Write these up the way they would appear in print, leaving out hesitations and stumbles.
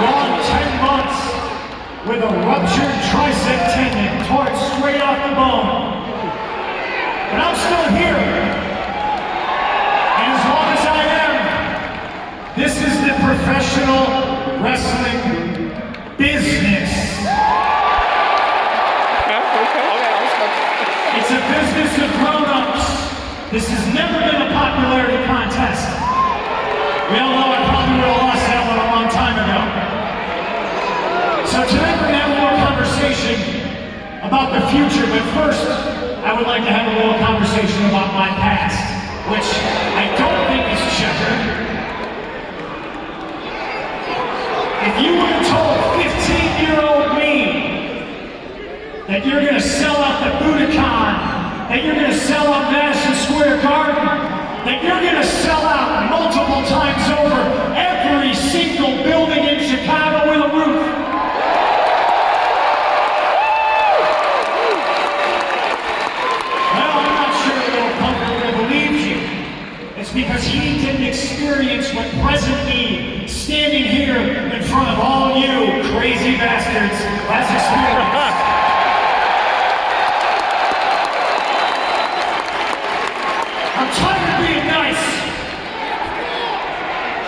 Gone 10 months with a ruptured tricep tendon torn straight off the bone. But I'm still here. And as long as I am, this is the professional wrestling business. It's a business of grown-ups. This has never been a popularity contest. We all know I probably would have lost that one a long time ago. So tonight we're going to have a little conversation about the future, but first I would like to have a little conversation about my past, which I don't think is checkered. If you would have told 15-year-old me that you're going to sell out the Budokan, that you're going to sell out Madison Square Garden, that you're going to sell out multiple times over every single building in Chicago with a roof. Well, I'm not sure the little punk would have believed you. It's because he didn't experience what present me, standing here in front of all you crazy bastards, has experienced. I'm tired of being nice.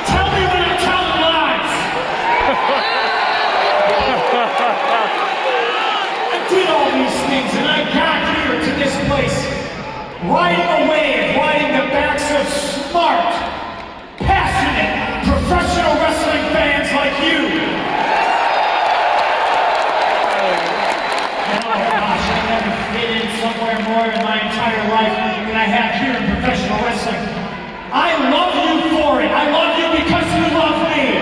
Tell me when I'm telling lies. I did all these things and I got here to this place riding a wave, riding the backs of smart, passionate, professional wrestling fans like you. Oh gosh, I never fit in somewhere more in my entire life than I have here in professional wrestling. I love you for it. I love you because you love me.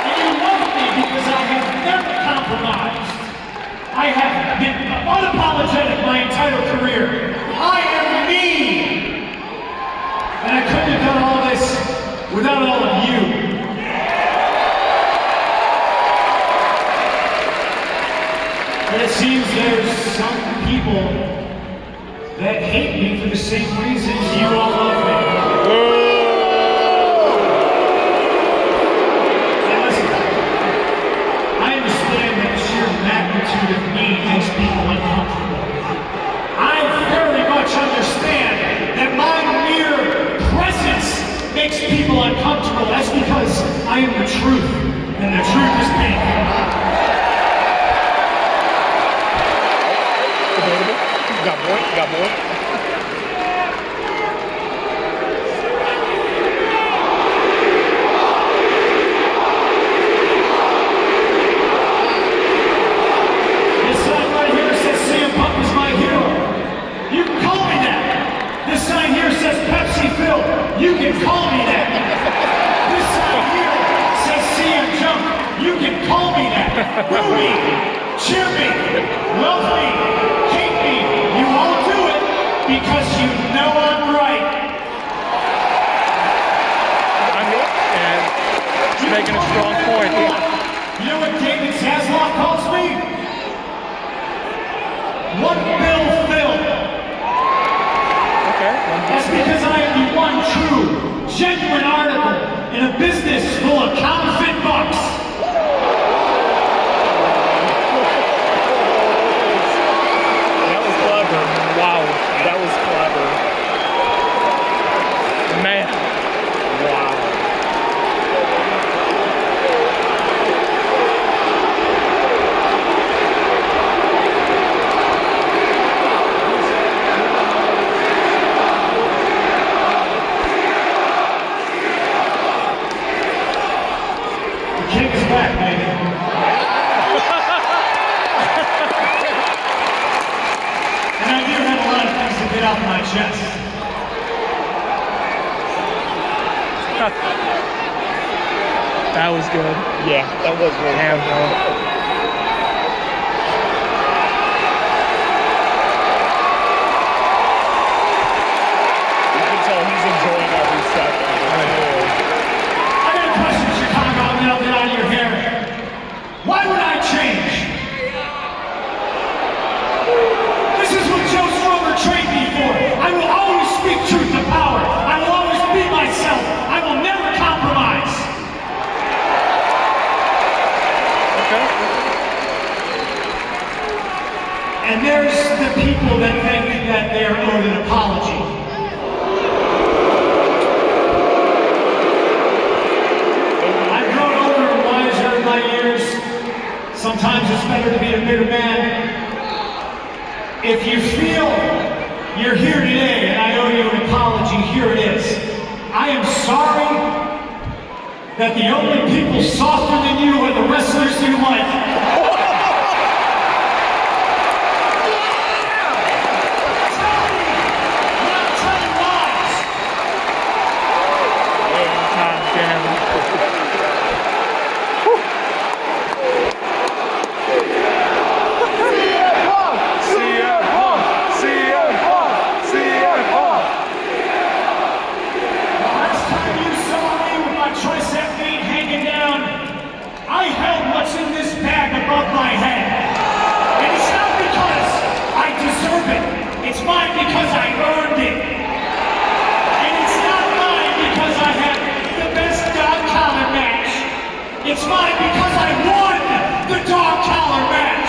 And you love me because I have never compromised. I have been unapologetic my entire career. I am me. And I couldn't have done all this without all of you. But it seems there's some people that hate me for the same reasons you all love me. Now listen, I understand that the sheer magnitude of me makes people uncomfortable. I very much understand that my mere presence makes people uncomfortable. That's because I am the truth, and the truth is painful. Got more? Got more? This sign right here says CM Punk is my hero. You can call me that. This sign here says Pepsi Phil. You can call me that. This sign here says CM Junk. You can call me that. Boo me, cheer me, love me, hate me. You all do it because you know I'm right. I'm good. And he's making a strong point. You know what David Zasloff calls me? One Bill Phil. Okay. That's because I am the one true, genuine article in a business full of counterfeit bucks. Wow, that was clever. Man. Wow. The king is back, baby. And I do have a lot of things to get off my chest. That was good. Yeah, that was good. Damn, bro. You can tell he's enjoying every second. I got a question, Chicago, and then I'll get out of your hair. Why would I change? This is what Joe Stromer trained me for. I will always speak truth to power. I will always be myself. I will never compromise. better to be a bitter man. If you feel you're here today and I owe you an apology, here it is. I am sorry that the only people softer than you are the wrestlers you like. Tricep meat hanging down. I held what's in this bag above my head. And it's not because I deserve it. It's mine because I earned it. And it's not mine because I had the best dog collar match. It's mine because I won the dog collar match.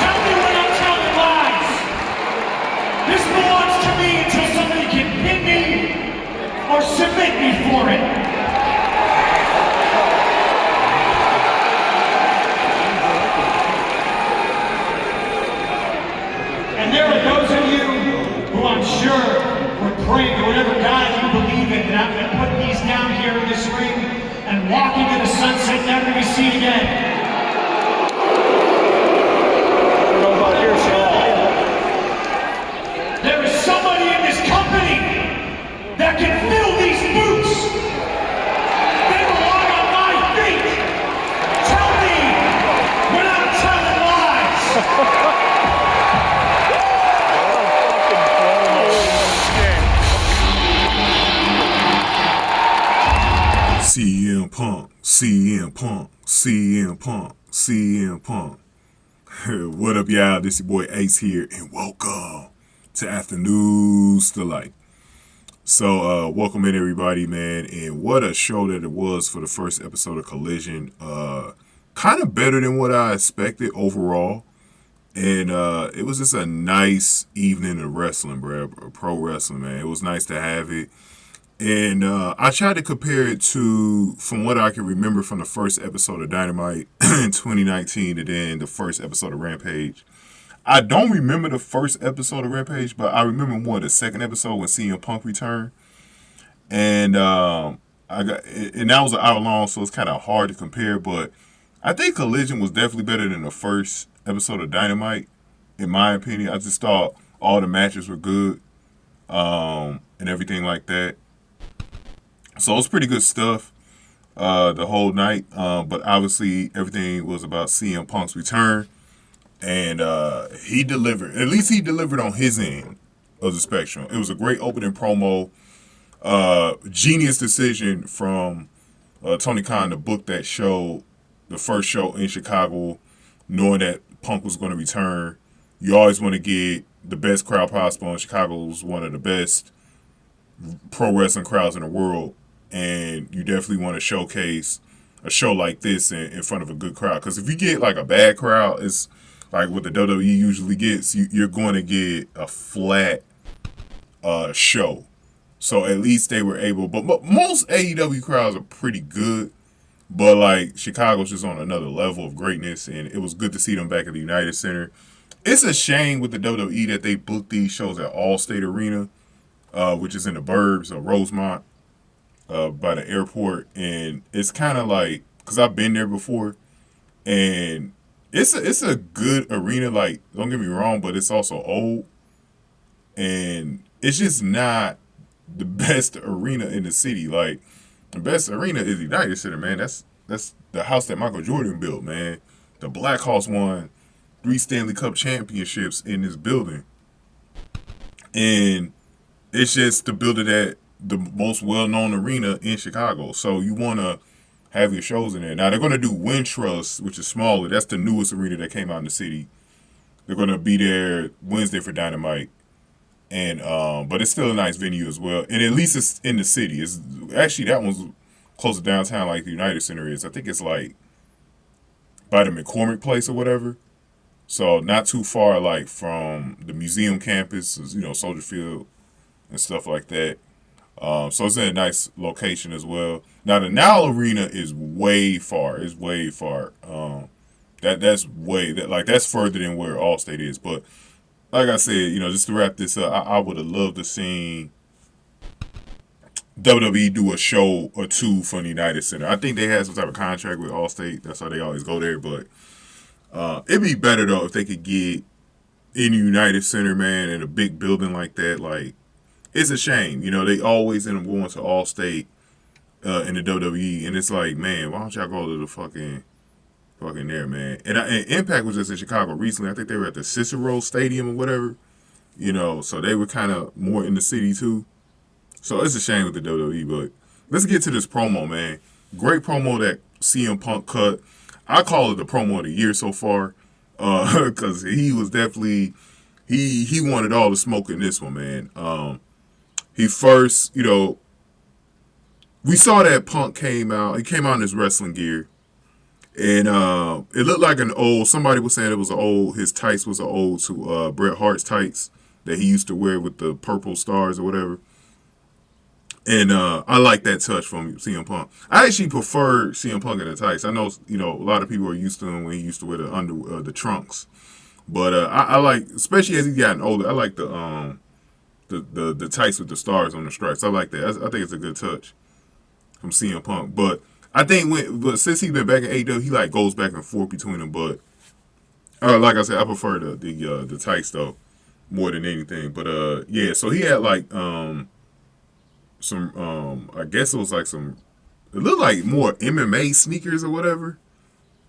Tell me when I'm telling lies. This belongs to me until somebody can pin me or submit me for it. And there are those of you who I'm sure were praying to whatever God you believe in, that I'm going to put these down here in this ring and walk into the sunset, never to be seen again. There is somebody in this company that can fill these boots. They belong on my feet. Tell me when I'm telling lies. CM Punk, CM Punk, CM Punk, CM Punk. What up, y'all? This your boy Ace here, and welcome to Afternoons Delight. So, welcome in everybody, man, and what a show that it was for the first episode of Collision. Kind of better than what I expected overall, and it was just a nice evening of wrestling, bro. Pro wrestling, man. It was nice to have it, and I tried to compare it to, from what I can remember from the first episode of Dynamite in 2019, and then the first episode of Rampage. I don't remember the first episode of Rampage, but I remember more the second episode when CM Punk returned, and that was an hour long, so it's kind of hard to compare. But I think Collision was definitely better than the first episode of Dynamite, in my opinion. I just thought all the matches were good, and everything like that. So it was pretty good stuff the whole night. But obviously everything was about CM Punk's return. And he delivered. At least he delivered on his end of the spectrum. It was a great opening promo. Genius decision from Tony Khan to book that show, the first show in Chicago, knowing that Punk was going to return. You always want to get the best crowd possible, and Chicago was one of the best pro wrestling crowds in the world. And you definitely want to showcase a show like this in front of a good crowd. Because if you get like a bad crowd, it's like what the WWE usually gets, you're going to get a flat show. So at least they were able, but most AEW crowds are pretty good, but like Chicago's just on another level of greatness, and it was good to see them back at the United Center. It's a shame with the WWE that they booked these shows at Allstate Arena, which is in the burbs of Rosemont, by the airport, and it's kind of like, because I've been there before, and it's a good arena, like, don't get me wrong, but it's also old, and it's just not the best arena in the city. Like, the best arena is United Center, man. That's the house that Michael Jordan built, man. The Black Hawks won 3 Stanley Cup championships in this building, and it's just the building at the most well-known arena in Chicago. So you want to have your shows in there. Now, they're going to do Wintrust, which is smaller. That's the newest arena that came out in the city. They're going to be there Wednesday for Dynamite. And but it's still a nice venue as well. And at least it's in the city. It's actually, that one's close to downtown like the United Center is. I think it's like by the McCormick Place or whatever. So not too far like from the museum campus, you know, Soldier Field and stuff like that. So it's in a nice location as well. Now the Now Arena is way far. It's way far. That's further than where Allstate is. But like I said, just to wrap this up, I would have loved to see WWE do a show or two from the United Center. I think they had some type of contract with Allstate. That's how they always go there. But it'd be better though if they could get in the United Center, man, in a big building like that. Like, it's a shame. They always end up going to Allstate in the WWE, and it's like, man, why don't y'all go to the fucking there, man? And Impact was just in Chicago recently. I think they were at the Cicero Stadium or whatever. So they were kind of more in the city too. So it's a shame with the WWE, but let's get to this promo, man. Great promo that CM Punk cut. I call it the promo of the year so far, because he was definitely he wanted all the smoke in this one, man. He first, we saw that Punk came out. He came out in his wrestling gear, and it looked like somebody was saying his tights was an ode to Bret Hart's tights that he used to wear with the purple stars or whatever. And I like that touch from CM Punk. I actually prefer CM Punk in the tights. I know, a lot of people are used to him when he used to wear the trunks. But I like, especially as he's gotten older, I like the tights with the stars on the stripes. I like that. I think it's a good touch from CM Punk. But I think since he's been back in AEW, he like goes back and forth between them. But like I said, I prefer the tights though more than anything. But yeah, so he had like some I guess it was like it looked like more MMA sneakers or whatever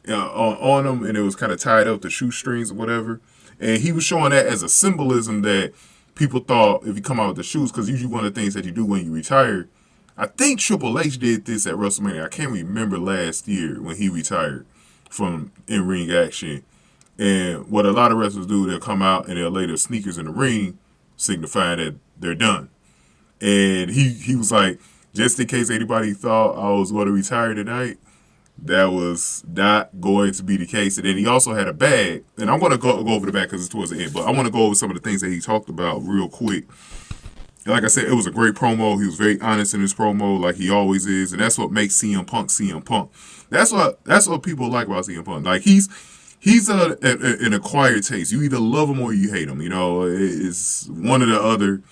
on them, and it was kind of tied up to shoestrings or whatever. And he was showing that as a symbolism that people thought if you come out with the shoes, because usually one of the things that you do when you retire, I think Triple H did this at WrestleMania. I can't remember last year when he retired from in-ring action. And what a lot of wrestlers do, they'll come out and they'll lay their sneakers in the ring, signifying that they're done. And he was like, just in case anybody thought I was going to retire tonight, that was not going to be the case. And then he also had a bag. And I'm going to go over the bag because it's towards the end. But I want to go over some of the things that he talked about real quick. Like I said, it was a great promo. He was very honest in his promo, like he always is. And that's what makes CM Punk CM Punk. That's what people like about CM Punk. Like, he's an acquired taste. You either love him or you hate him. It's one or the other.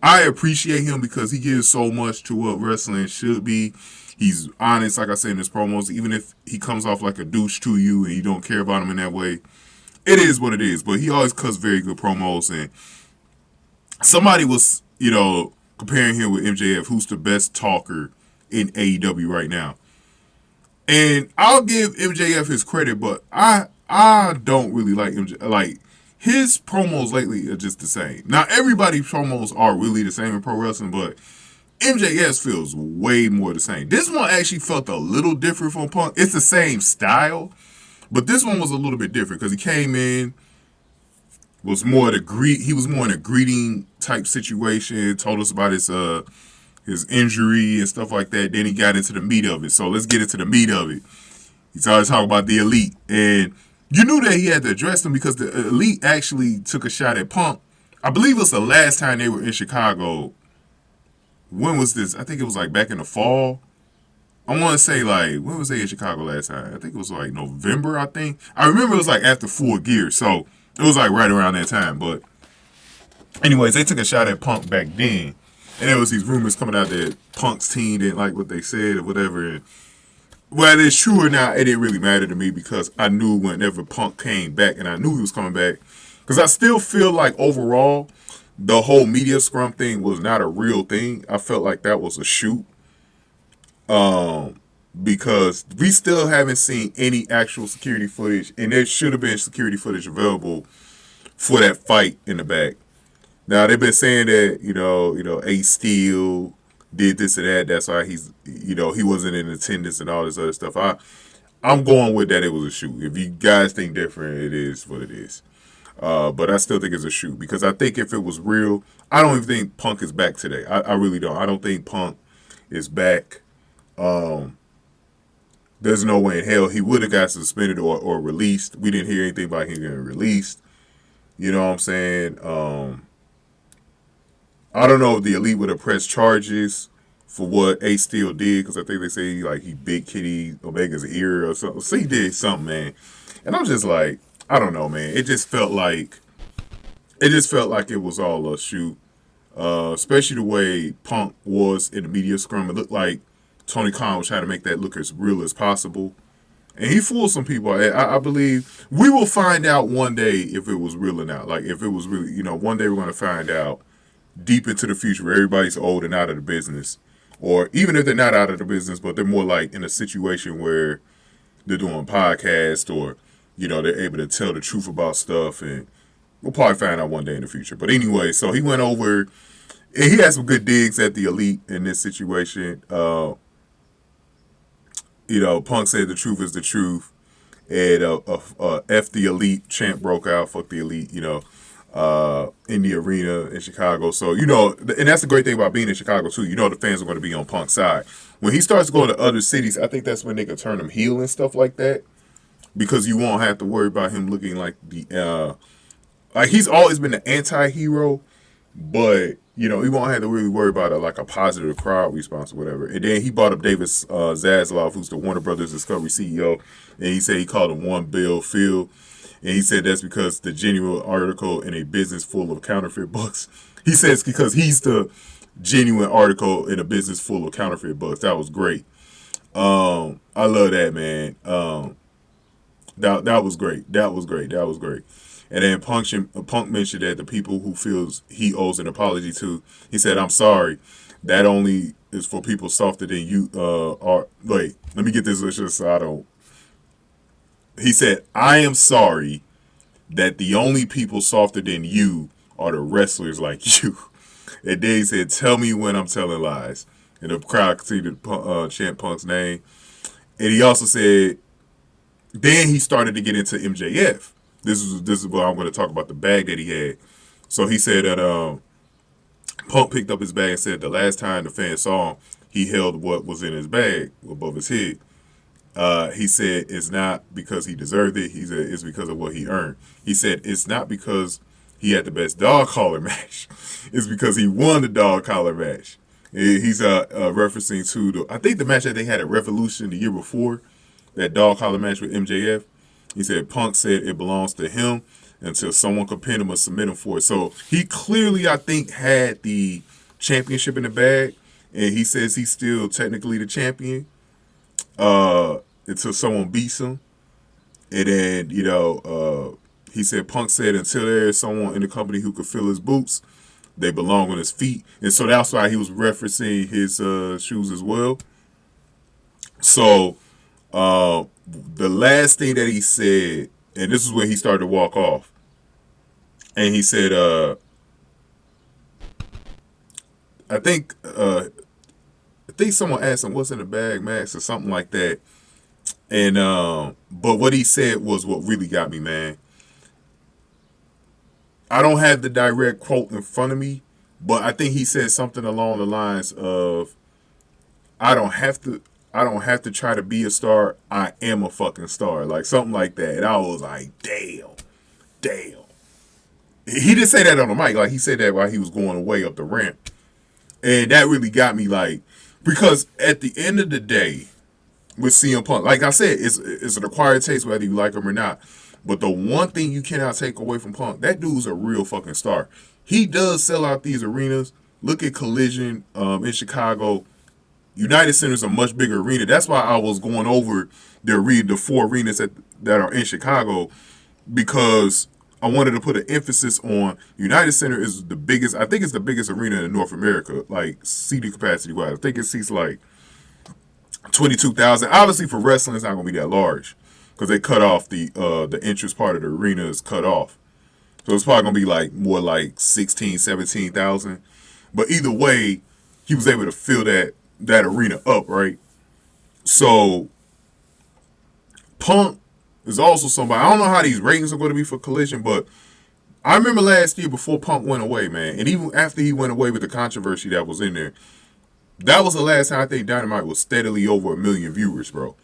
I appreciate him because he gives so much to what wrestling should be. He's honest, like I said in his promos, even if he comes off like a douche to you and you don't care about him in that way. It is what it is, but he always cuts very good promos. And somebody was, comparing him with MJF, who's the best talker in AEW right now. And I'll give MJF his credit, but I don't really like MJF. Like, his promos lately are just the same. Now, everybody's promos are really the same in pro wrestling, but MJF feels way more the same. This one actually felt a little different from Punk. It's the same style, but this one was a little bit different because he came in, was more in a greeting type situation, told us about his injury and stuff like that. Then he got into the meat of it. So let's get into the meat of it. He started talking about the Elite, and you knew that he had to address them because the Elite actually took a shot at Punk. I believe it was the last time they were in Chicago. When was this? I think it was like back in the fall. I want to say like, when was they in Chicago last time? I think it was like November, I think. I remember it was like after Full Gear, so it was like right around that time. But anyways, they took a shot at Punk back then. And there was these rumors coming out that Punk's team didn't like what they said or whatever. And whether it's true or not, it didn't really matter to me because I knew whenever Punk came back, and I knew he was coming back, because I still feel like overall, the whole media scrum thing was not a real thing. I felt like that was a shoot. Because we still haven't seen any actual security footage, and there should have been security footage available for that fight in the back. Now, they've been saying that, Ace Steel did this or that. That's why he wasn't in attendance and all this other stuff. I'm going with that it was a shoot. If you guys think different, it is what it is. But I still think it's a shoot because I think if it was real, I don't even think Punk is back today. I really don't. I don't think Punk is back. There's no way in hell he would have got suspended or released. We didn't hear anything about him getting released. You know what I'm saying? I don't know if the Elite would have pressed charges for what Ace Steel did, because I think they say like he big kitty Omega's ear or something. So he did something, man. And I'm just like, I don't know, man. It just felt like it was all a shoot. Especially the way Punk was in the media scrum. It looked like Tony Khan was trying to make that look as real as possible. And he fooled some people. I believe we will find out one day if it was real or not. Like, if it was really, one day we're going to find out deep into the future where everybody's old and out of the business. Or even if they're not out of the business, but they're more like in a situation where they're doing podcasts or, they're able to tell the truth about stuff. And we'll probably find out one day in the future. But anyway, so he went over, and he had some good digs at the Elite in this situation. Punk said the truth is the truth. And F the Elite chant broke out, fuck the Elite, in the arena in Chicago. So, and that's the great thing about being in Chicago, too. The fans are going to be on Punk's side. When he starts going to other cities, I think that's when they can turn him heel and stuff like that. Because you won't have to worry about him looking like he's always been the anti-hero, but, he won't have to really worry about a positive crowd response or whatever. And then he brought up Davis Zaslav, who's the Warner Brothers Discovery CEO, and he said he called him One Bill Phil. And he said that's because the genuine article in a business full of counterfeit books. He says because he's the genuine article in a business full of counterfeit books. That was great. I love that, man. That was great. That was great. And then Punk mentioned that the people who feels he owes an apology to, he said, "I'm sorry. That only is for people softer than you are." Wait, let me get this just so I don't. He said, "I am sorry that the only people softer than you are the wrestlers like you." And then he said, "Tell me when I'm telling lies." And the crowd continued to chant Punk's name. And he also said, then he started to get into MJF. This is what I'm going to talk about, the bag that he had. So he said that Punk picked up his bag and said the last time the fans saw him, he held what was in his bag above his head. He said it's not because he deserved it. He said it's because of what he earned. He said it's not because he had the best dog collar match. It's because he won the dog collar match. He's referencing to I think the match that they had at Revolution the year before, that dog collar match with MJF. He said Punk said it belongs to him until someone could pin him or submit him for it. So he clearly, I think, had the championship in the bag, and he says he's still technically the champion until someone beats him. And then, he said Punk said until there is someone in the company who could fill his boots, they belong on his feet. And so that's why he was referencing his shoes as well. So the last thing that he said, and this is when he started to walk off, and he said, I think someone asked him what's in the bag, Max, or something like that. And but what he said was what really got me, man. I don't have the direct quote in front of me, but I think he said something along the lines of, I don't have to try to be a star. I am a fucking star. Like something like that. And I was like, damn. He didn't say that on the mic. Like he said that while he was going away up the ramp. And that really got me, like, because at the end of the day, with CM Punk, like I said, it's an acquired taste whether you like him or not. But the one thing you cannot take away from Punk, that dude's a real fucking star. He does sell out these arenas. Look at Collision in Chicago. United Center is a much bigger arena. That's why I was going over the 4 arenas that are in Chicago, because I wanted to put an emphasis on United Center is the biggest. I think it's the biggest arena in North America, like seating capacity wise. I think it seats like 22,000. Obviously, for wrestling, it's not going to be that large because they cut off the entrance part of the arena is cut off. So it's probably going to be like more like 16, 17,000. But either way, he was able to fill that arena up, right? So Punk is also somebody, I don't know how these ratings are going to be for Collision, but I remember last year before Punk went away, man, and even after he went away with the controversy that was in there, that was the last time I think Dynamite was steadily over 1 million viewers, bro.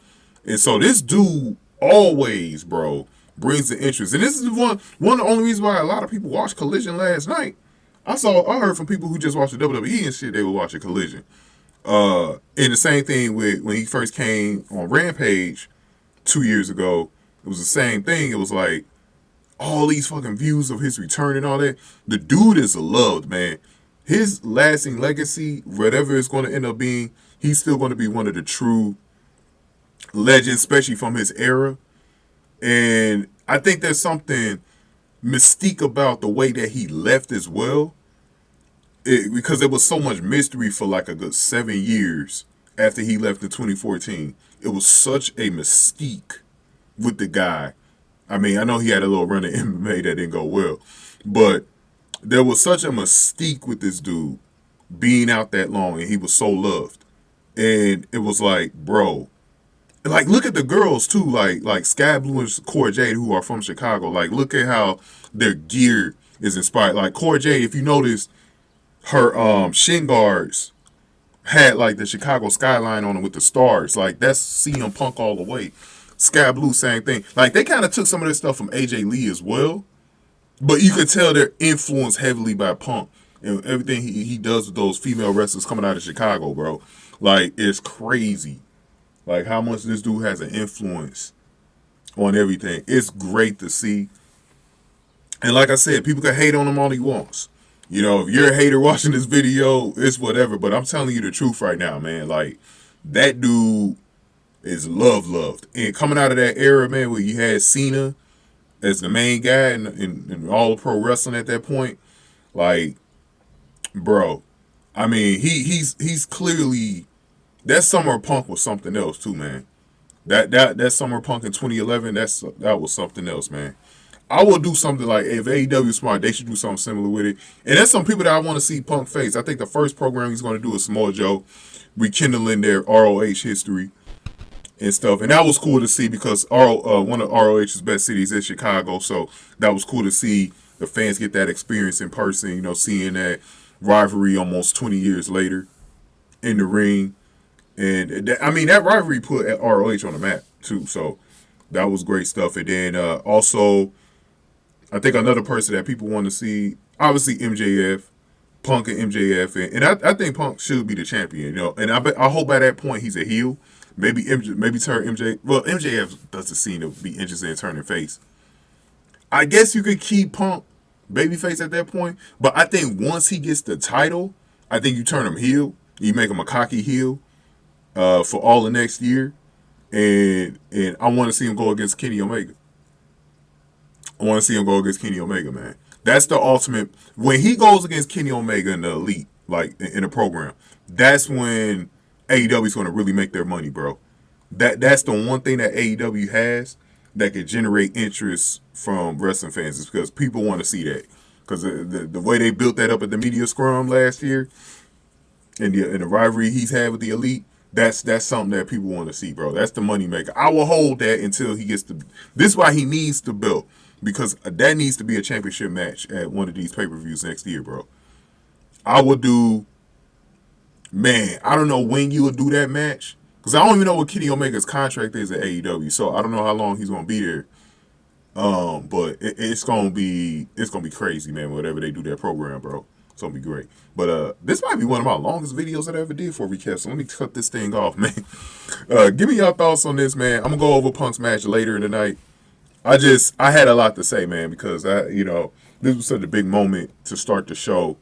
And so this dude always, bro, brings the interest. And this is one of the only reasons why a lot of people watched Collision last night. I heard from people who just watched the WWE and shit, they were watching Collision. And the same thing with when he first came on Rampage 2 years ago. It was the same thing. It was like all these fucking views of his return and all that. The dude is loved, man. His lasting legacy, whatever it's going to end up being, he's still going to be one of the true legends, especially from his era. And I think there's something mystique about the way that he left as well. Because there was so much mystery for like a good 7 years after he left in 2014. It was such a mystique with the guy. I mean, I know he had a little run of MMA that didn't go well, but there was such a mystique with this dude being out that long, and he was so loved. And it was like, bro, like look at the girls too, like Sky Blue and Cora Jade, who are from Chicago. Like look at how their gear is inspired. Like Cora Jade, if you notice, her shin guards had like the Chicago skyline on them with the stars. Like that's CM Punk all the way. Sky Blue, same thing. Like they kind of took some of this stuff from AJ Lee as well, but you could tell they're influenced heavily by Punk and everything he does with those female wrestlers coming out of Chicago, bro. Like it's crazy, like how much this dude has an influence on everything. It's great to see. And like I said, people can hate on him all he wants. You know, if you're a hater watching this video, it's whatever. But I'm telling you the truth right now, man. Like, that dude is loved. And coming out of that era, man, where you had Cena as the main guy in all of pro wrestling at that point, like, bro, I mean, he's clearly, that Summer Punk was something else too, man. That Summer Punk in 2011, that was something else, man. I will do something like, if AEW smart, they should do something similar with it. And there's some people that I want to see Punk face. I think the first program he's going to do is Samoa Joe, rekindling their ROH history and stuff. And that was cool to see because one of ROH's best cities is Chicago. So that was cool to see the fans get that experience in person, you know, seeing that rivalry almost 20 years later in the ring. And that rivalry put ROH on the map too. So that was great stuff. And then also, I think another person that people want to see, obviously MJF, Punk and MJF, and I think Punk should be the champion, you know. And I hope by that point he's a heel. Maybe turn MJ. Well, MJF doesn't seem to be interested in turning face. I guess you could keep Punk babyface at that point, but I think once he gets the title, I think you turn him heel. You make him a cocky heel for all the next year, and I want to see him go against Kenny Omega. I want to see him go against Kenny Omega, man. That's the ultimate. When he goes against Kenny Omega in the Elite, like in the program, that's when AEW is going to really make their money, bro. That's the one thing that AEW has that could generate interest from wrestling fans, is because people want to see that. Because the way they built that up at the media scrum last year, and the rivalry he's had with the Elite, that's something that people want to see, bro. That's the money maker. I will hold that until he gets the. This is why he needs the belt. Because that needs to be a championship match at one of these pay-per-views next year, bro. I would do, man, I don't know when you would do that match. Because I don't even know what Kenny Omega's contract is at AEW. So I don't know how long he's going to be there. But it's going to be crazy, man, whatever they do that program, bro. It's going to be great. But this might be one of my longest videos that I ever did for a recap. So let me cut this thing off, man. Give me your thoughts on this, man. I'm going to go over Punk's match later in the night. I had a lot to say, man, because this was such a big moment to start the show.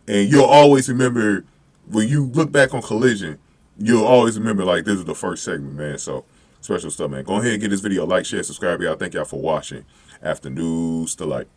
And you'll always remember, when you look back on Collision, you'll always remember, like, this is the first segment, man. So, special stuff, man. Go ahead and get this video a like, share, subscribe, y'all. Thank y'all for watching. After News to Light.